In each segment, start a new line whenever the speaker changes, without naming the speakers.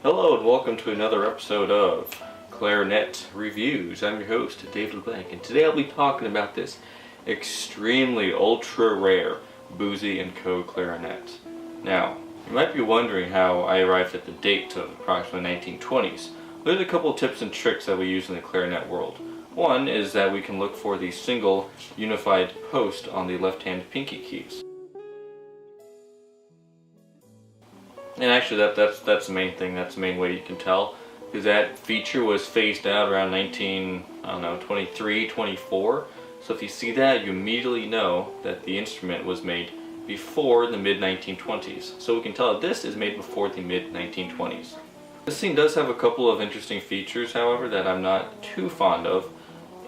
Hello and welcome to another episode of Clarinet Reviews. I'm your host, Dave LeBlanc, and today I'll be talking about this extremely ultra rare Boosey Co clarinet. Now, you might be wondering how I arrived at the date of approximately 1920s. There's a couple tips and tricks that we use in the clarinet world. One is that we can look for the single unified post on the left-hand pinky keys. And actually that's the main thing, that's the main way you can tell, because that feature was phased out around 23, 24. So if you see that, you immediately know that the instrument was made before the mid-1920s. So we can tell that this is made before the mid-1920s. This thing does have a couple of interesting features, however, that I'm not too fond of.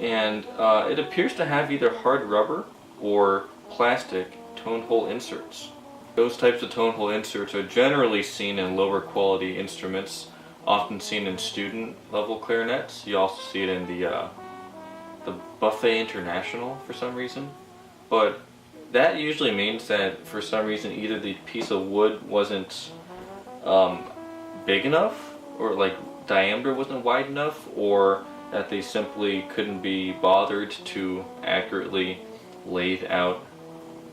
And it appears to have either hard rubber or plastic tone hole inserts. Those types of tone hole inserts are generally seen in lower quality instruments, often seen in student level clarinets. You also see it in the Buffet International for some reason. But that usually means that for some reason either the piece of wood wasn't big enough, or like diameter wasn't wide enough, or that they simply couldn't be bothered to accurately lathe out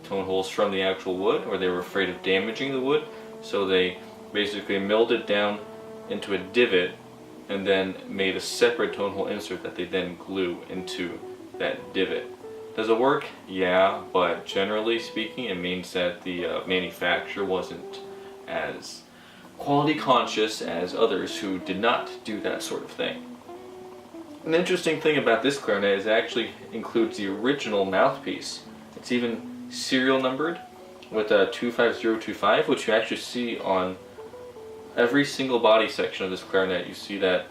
tone holes from the actual wood, or they were afraid of damaging the wood, so they basically milled it down into a divot and then made a separate tone hole insert that they then glue into that divot. Does it work? Yeah, but generally speaking it means that the manufacturer wasn't as quality conscious as others who did not do that sort of thing. An interesting thing about this clarinet is it actually includes the original mouthpiece. It's even serial numbered with a 25025, which you actually see on every single body section of this clarinet. You see that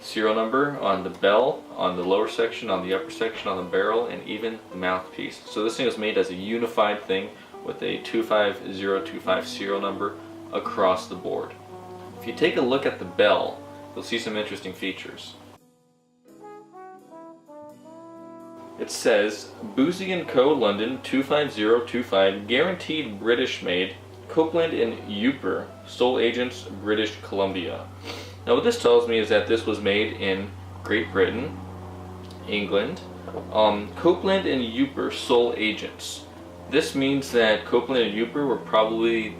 serial number on the bell, on the lower section, on the upper section, on the barrel, and even the mouthpiece. So this thing was made as a unified thing with a 25025 serial number across the board. If you take a look at the bell, you'll see some interesting features. It says, Boosey Co. London 25025, guaranteed British made, Copeland and Uper, sole agents, British Columbia. Now what this tells me is that this was made in Great Britain, England. Copeland and Uper, sole agents. This means that Copeland and Uper were probably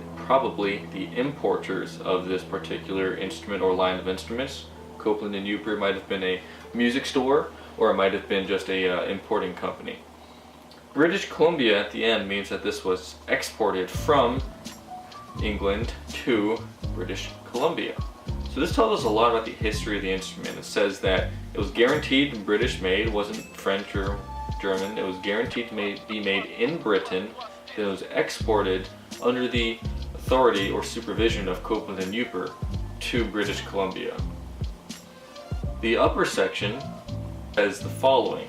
the importers of this particular instrument or line of instruments. Copeland and Uper might have been a music store, or it might have been just a importing company. British Columbia at the end means that this was exported from England to British Columbia. So this tells us a lot about the history of the instrument. It says that it was guaranteed British made, it wasn't French or German, it was guaranteed to be made in Britain, then it was exported under the authority or supervision of Copeland and Uper to British Columbia. The upper section says the following.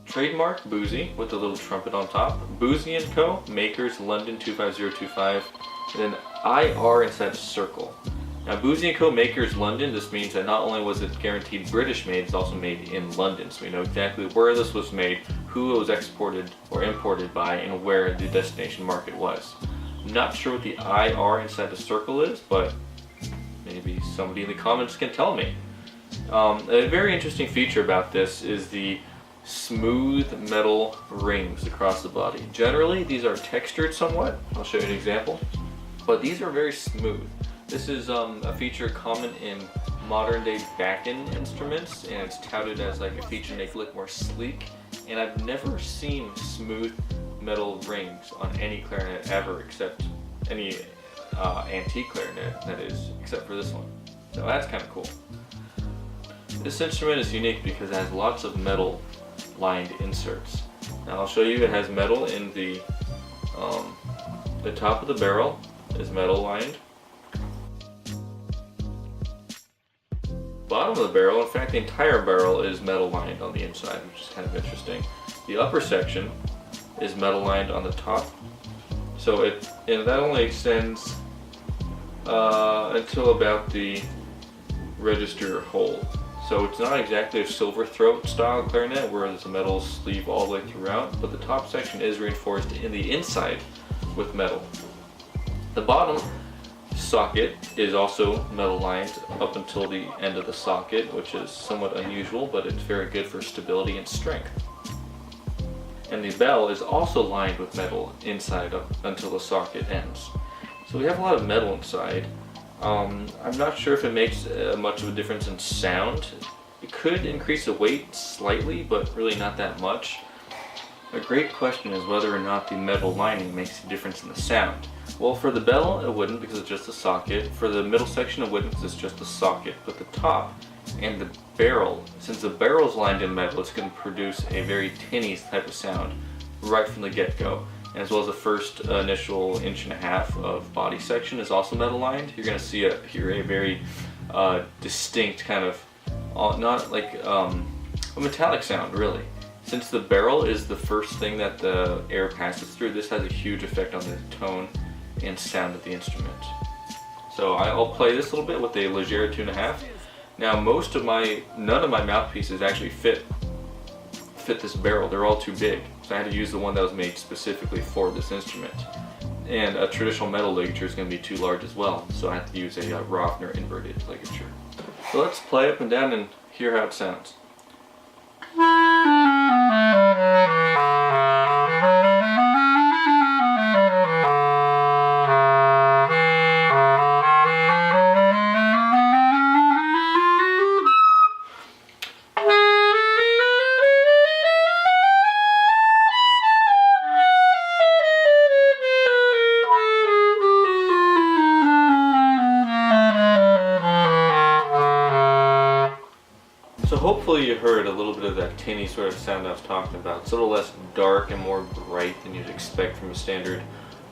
Trademark Boosey with the little trumpet on top. Boosey Co. Makers London 25025. And then IR inside a circle. Now Boosey Co. Makers London, this means that not only was it guaranteed British made, it's also made in London. So we know exactly where this was made, who it was exported or imported by, and where the destination market was. I'm not sure what the IR inside the circle is, but maybe somebody in the comments can tell me. A very interesting feature about this is the smooth metal rings across the body. Generally, these are textured somewhat. I'll show you an example. But these are very smooth. This is a feature common in modern day back-end instruments, and it's touted as like a feature to make it look more sleek. And I've never seen smooth metal rings on any clarinet ever, except any antique clarinet, that is, except for this one. So that's kind of cool. This instrument is unique because it has lots of metal lined inserts. Now I'll show you, it has metal in the top of the barrel is metal lined. Bottom of the barrel, in fact the entire barrel is metal lined on the inside, which is kind of interesting. The upper section is metal lined on the top. So that only extends until about the register hole. So it's not exactly a silver throat style clarinet where there's a metal sleeve all the way throughout, but the top section is reinforced in the inside with metal. The bottom socket is also metal lined up until the end of the socket, which is somewhat unusual, but it's very good for stability and strength. And the bell is also lined with metal inside up until the socket ends. So we have a lot of metal inside. I'm not sure if it makes much of a difference in sound. It could increase the weight slightly, but really not that much. A great question is whether or not the metal lining makes a difference in the sound. Well, for the bell, it wouldn't because it's just a socket. For the middle section, it wouldn't because it's just a socket. But the top and the barrel, since the barrel is lined in metal, it's going to produce a very tinny type of sound right from the get-go. And as well as the first initial 1.5 inches of body section is also metal lined. You're going to hear a very distinct kind of, not like a metallic sound really. Since the barrel is the first thing that the air passes through, this has a huge effect on the tone and sound of the instrument. So I'll play this a little bit with a Leggera 2.5. Now none of my mouthpieces actually fit this barrel. They're all too big. So I had to use the one that was made specifically for this instrument. And a traditional metal ligature is going to be too large as well. So I had to use a Rovner inverted ligature. So let's play up and down and hear how it sounds. So hopefully you heard a little bit of that tinny sort of sound I was talking about. It's a little less dark and more bright than you'd expect from a standard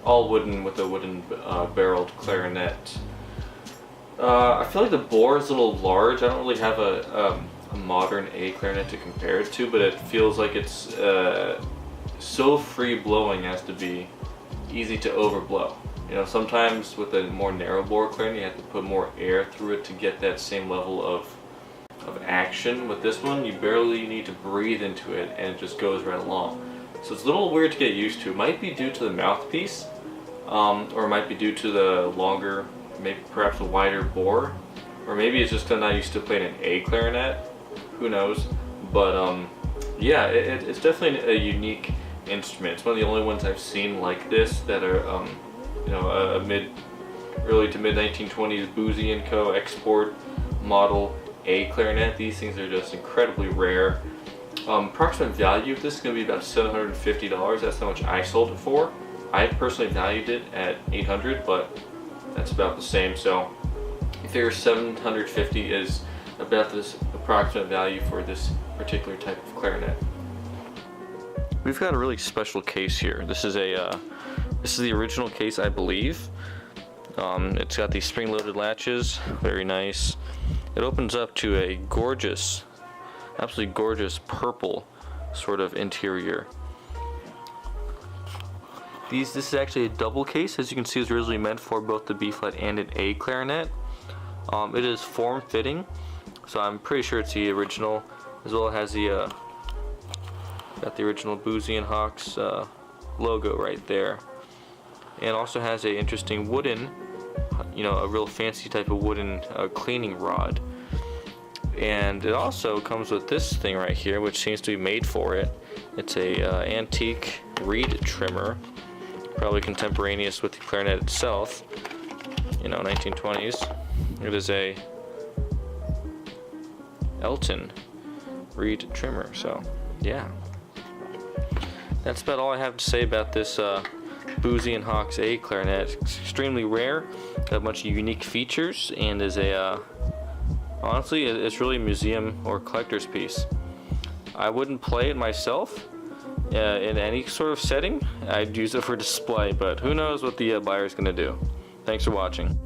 all wooden with a wooden barreled clarinet. I feel like the bore is a little large. I don't really have a modern A clarinet to compare it to, but it feels like it's so free blowing as to be easy to overblow. You know, sometimes with a more narrow bore clarinet you have to put more air through it to get that same level of action. With this one, you barely need to breathe into it and it just goes right along. So it's a little weird to get used to. It might be due to the mouthpiece, or it might be due to the longer, maybe perhaps a wider bore, or maybe it's just because I'm not used to playing an A clarinet. Who knows? But yeah, it's definitely a unique instrument. It's one of the only ones I've seen like this that are you know, a early to mid 1920s Boosey Co export model A clarinet. These things are just incredibly rare. Approximate value of this is going to be about $750. That's how much I sold it for. I personally valued it at $800, but that's about the same. So I figure $750 is about this approximate value for this particular type of clarinet. We've got a really special case here. This is the original case, I believe. It's got these spring-loaded latches, very nice. It opens up to a gorgeous, absolutely gorgeous purple sort of interior. This is actually a double case. As you can see, it's originally meant for both the B flat and an A clarinet. It is form-fitting, so I'm pretty sure it's the original. As well, it has the got the original Boosey and Hawks logo right there, and also has a interesting wooden, you know, a real fancy type of wooden cleaning rod. And it also comes with this thing right here, which seems to be made for it. It's a antique reed trimmer, probably contemporaneous with the clarinet itself, you know, 1920s. It is a Elton reed trimmer. So yeah, that's about all I have to say about this Boosey and Hawks A clarinet. It's extremely rare, got much unique features, and is a honestly, it's really a museum or collector's piece. I wouldn't play it myself in any sort of setting. I'd use it for display, but who knows what the buyer's going to do. Thanks for watching.